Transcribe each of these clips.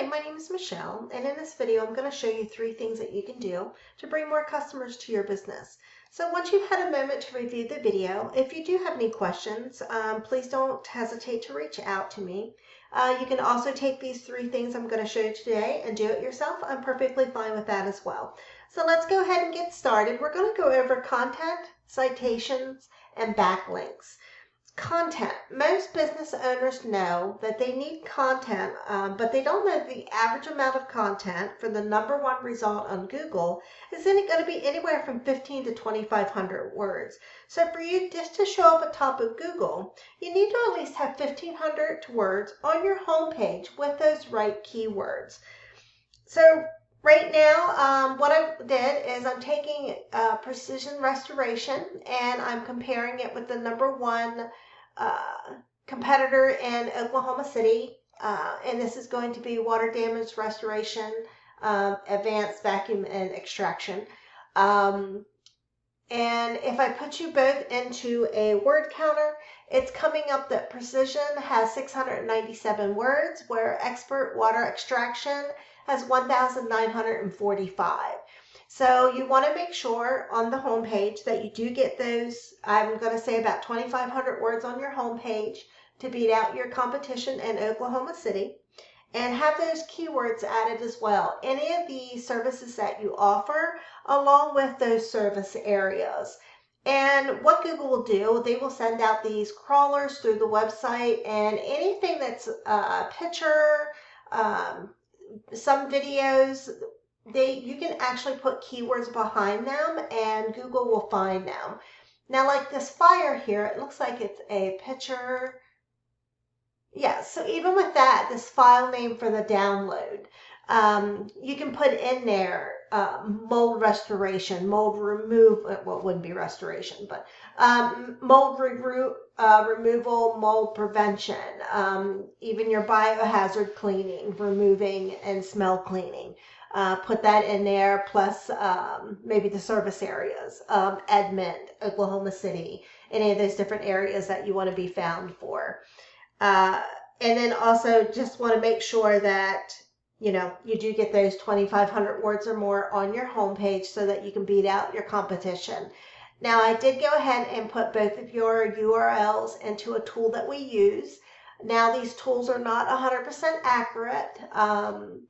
my name is Michelle, and in this video I'm going to show you 3 things that you can do to bring more customers to your business. So once you've had a moment to review the video, if you do have any questions, please don't hesitate to reach out to me. You can also take these 3 things I'm going to show you today and do it yourself. I'm perfectly fine with that as well. So let's go ahead and get started. We're going to go over content, citations, and backlinks. Content. Most business owners know that they need content, but they don't know the average amount of content for the #1 result on Google is going to be anywhere from 15 to 2,500 words. So for you just to show up at top of Google, you need to at least have 1,500 words on your homepage with those right keywords. So right now, what I did is I'm taking precision restoration and I'm comparing it with the #1 competitor in Oklahoma City, and this is going to be water damage restoration, advanced vacuum and extraction. And if I put you both into a word counter, it's coming up that precision has 697 words, where expert water extraction has 1,945. So you want to make sure on the homepage that you do get those, I'm going to say about 2,500 words on your homepage to beat out your competition in Oklahoma City, and have those keywords added as well. Any of the services that you offer along with those service areas. And what Google will do, they will send out these crawlers through the website, and anything that's a picture, some videos, you can actually put keywords behind them and Google will find them. Now, like this fire here, it looks like it's a picture. Yeah, so even with that, this file name for the download, you can put in there mold restoration, mold remove, well, it wouldn't be restoration, but mold removal, mold prevention, even your biohazard cleaning, removing and smell cleaning. Put that in there, plus maybe the service areas, Edmond, Oklahoma City, any of those different areas that you want to be found for. And then also just want to make sure that, you know, you do get those 2,500 words or more on your homepage so that you can beat out your competition. Now, I did go ahead and put both of your URLs into a tool that we use. Now, these tools are not 100% accurate,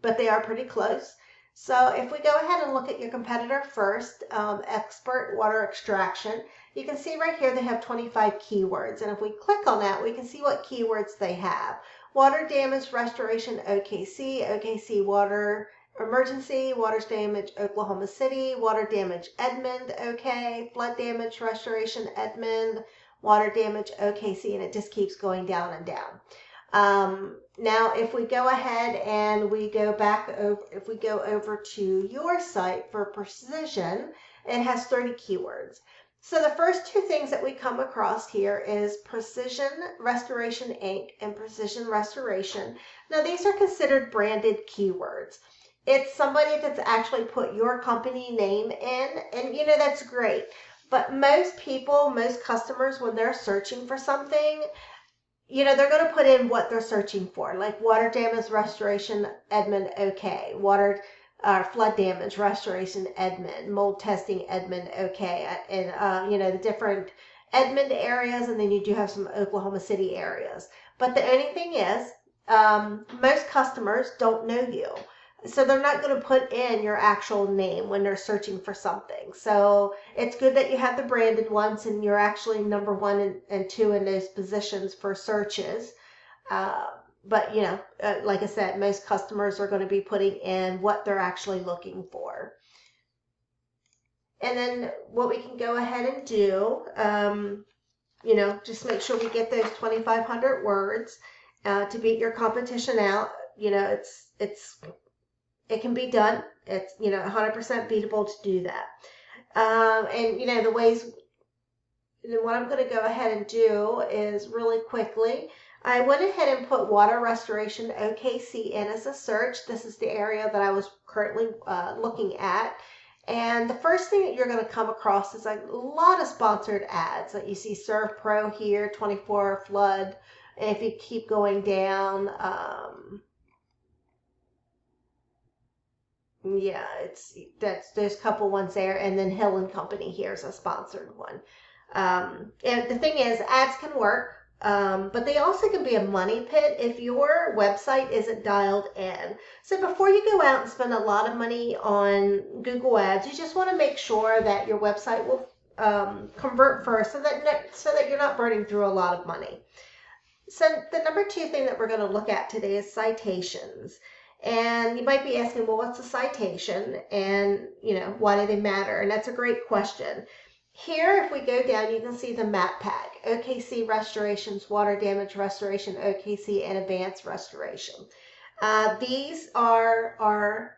but they are pretty close. So if we go ahead and look at your competitor first, expert water extraction, you can see right here they have 25 keywords. And if we click on that, we can see what keywords they have. Water damage restoration, OKC, OKC water emergency, water damage Oklahoma City, water damage Edmond, OK, flood damage restoration Edmond, water damage OKC, and it just keeps going down and down. Now, if we go ahead and we go back over, if we go over to your site for precision, it has 30 keywords. So the first 2 things that we come across here is Precision Restoration Inc. and Precision Restoration. Now, these are considered branded keywords. It's somebody that's actually put your company name in, and you know, that's great. But most people, most customers, when they're searching for something, you know, they're going to put in what they're searching for, like water damage restoration Edmond, OK, water flood damage restoration Edmond, mold testing Edmond, OK, and you know, the different Edmond areas, and then you do have some Oklahoma City areas. But the only thing is, most customers don't know you. So they're not going to put in your actual name when they're searching for something. So it's good that you have the branded ones and you're actually #1 and 2 in those positions for searches. But, you know, like I said, most customers are going to be putting in what they're actually looking for. And then what we can go ahead and do, you know, just make sure we get those 2,500 words to beat your competition out. You know, it can be done. It's, you know, 100% beatable to do that. And, you know, the ways, what I'm going to go ahead and do is really quickly, I went ahead and put water restoration OKC in as a search. This is the area that I was currently looking at. And the first thing that you're going to come across is a lot of sponsored ads that you see. Serve Pro here, 24 flood. And if you keep going down, Yeah, that's there's a couple ones there, and then Hill and Company here is a sponsored one. And the thing is, ads can work, but they also can be a money pit if your website isn't dialed in. So before you go out and spend a lot of money on Google Ads, you just want to make sure that your website will convert first, so that you're not burning through a lot of money. So the number 2 thing that we're going to look at today is citations. And you might be asking, well, what's a citation? And, why do they matter? And that's a great question. Here, if we go down, you can see the map pack, OKC restorations, water damage restoration, OKC, and advanced restoration. These are our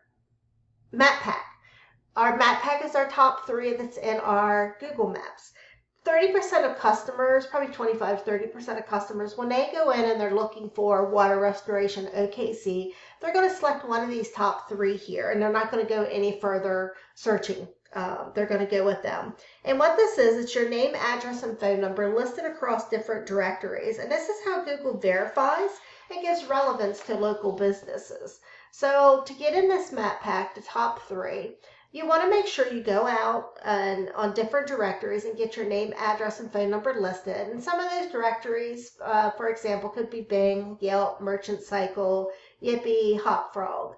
map pack. Our map pack is our top 3 that's in our Google Maps. 30% of customers, probably 25 to 30% of customers, when they go in and they're looking for water restoration OKC, they're going to select one of these top 3 here, and they're not going to go any further searching. They're going to go with them. And what this is, it's your name, address, and phone number listed across different directories. And this is how Google verifies and gives relevance to local businesses. So to get in this map pack, the top 3, you want to make sure you go out and on different directories and get your name, address, and phone number listed. And some of those directories, for example, could be Bing, Yelp, Merchant Cycle, Yippee, Hopfrog.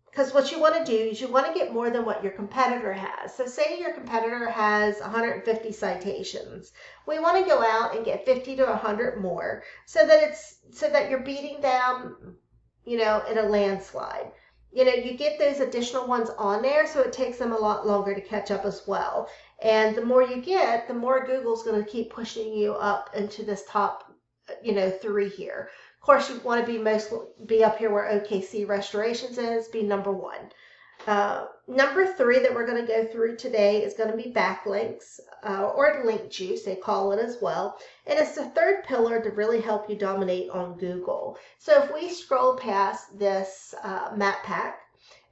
Because what you want to do is you want to get more than what your competitor has. So say your competitor has 150 citations. We want to go out and get 50 to 100 more so that you're beating them, in a landslide. You get those additional ones on there, so it takes them a lot longer to catch up as well. And the more you get, the more Google's going to keep pushing you up into this top, 3 here. Of course, you want to be up here where OKC restorations is, be number 1. Number 3 that we're going to go through today is going to be backlinks, or link juice, they call it as well. And it's the 3rd pillar to really help you dominate on Google. So if we scroll past this map pack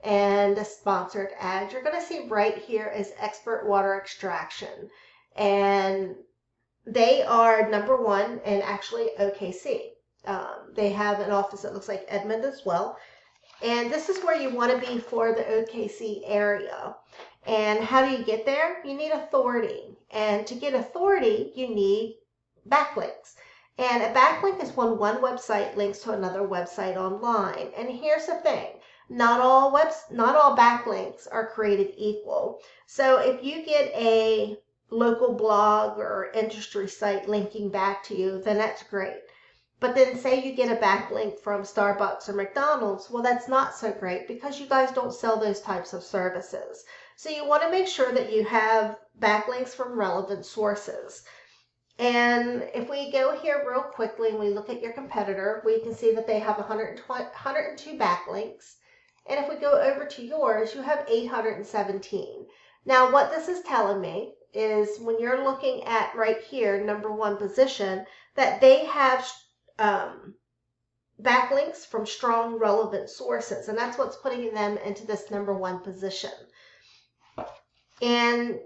and the sponsored ad, you're going to see right here is expert water extraction. And they are number 1 and actually OKC. They have an office that looks like Edmond as well. And this is where you want to be for the OKC area. And how do you get there? You need authority. And to get authority, you need backlinks. And a backlink is when one website links to another website online. And here's the thing. Not all backlinks are created equal. So if you get a local blog or industry site linking back to you, then that's great. But then say you get a backlink from Starbucks or McDonald's, well, that's not so great because you guys don't sell those types of services. So you want to make sure that you have backlinks from relevant sources. And if we go here real quickly and we look at your competitor, we can see that they have 102 backlinks. And if we go over to yours, you have 817. Now, what this is telling me is when you're looking at right here, number 1 position, that they have backlinks from strong relevant sources, and that's what's putting them into this number 1 position. And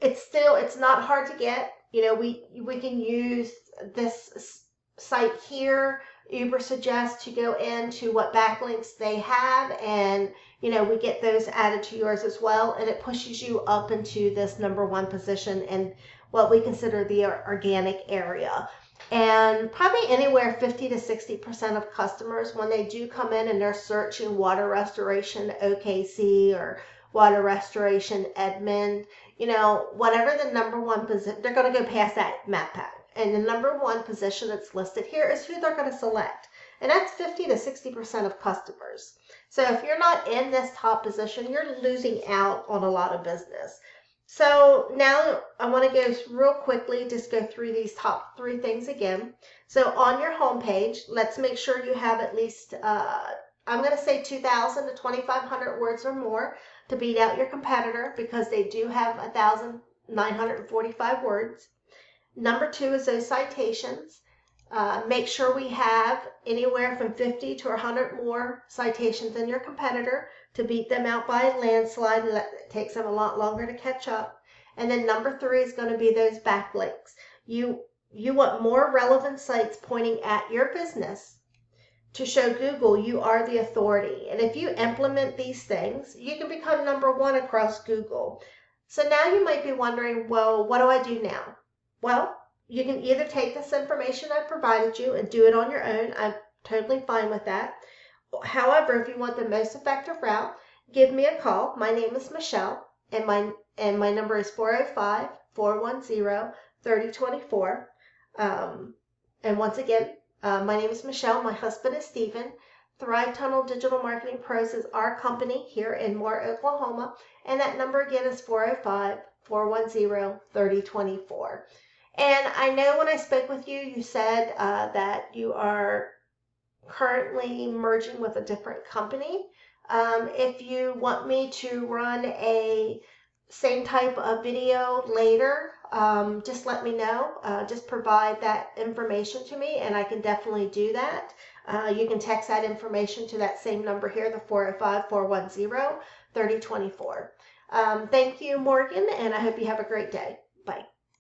it's not hard to get. We can use this site here, Uber suggests, to go into what backlinks they have, and we get those added to yours as well, and it pushes you up into this number 1 position in what we consider the organic area. And probably anywhere 50 to 60% of customers, when they do come in and they're searching water restoration OKC or water restoration Edmond, whatever the number 1 position, they're going to go past that map pack. And the number 1 position that's listed here is who they're going to select. And that's 50 to 60% of customers. So if you're not in this top position, you're losing out on a lot of business. So now I want to go real quickly, just go through these top 3 things again. So on your home page, let's make sure you have at least, I'm going to say 2,000 to 2,500 words or more to beat out your competitor, because they do have 1,945 words. Number 2 is those citations. Make sure we have anywhere from 50 to 100 more citations than your competitor to beat them out by a landslide. It takes them a lot longer to catch up. And then number 3 is going to be those backlinks. You want more relevant sites pointing at your business to show Google you are the authority. And if you implement these things, you can become #1 across Google. So now you might be wondering, well, what do I do now? Well, you can either take this information I provided you and do it on your own. I'm totally fine with that. However, if you want the most effective route, give me a call. My name is Michelle, and my number is 405-410-3024. And once again, my name is Michelle. My husband is Stephen. Thrive Tunnel Digital Marketing Pros is our company here in Moore, Oklahoma. And that number again is 405-410-3024. And I know when I spoke with you, you said that you are currently merging with a different company. If you want me to run a same type of video later, just let me know. Just provide that information to me and I can definitely do that. You can text that information to that same number here, the 405-410-3024. Thank you, Morgan, and I hope you have a great day. Bye.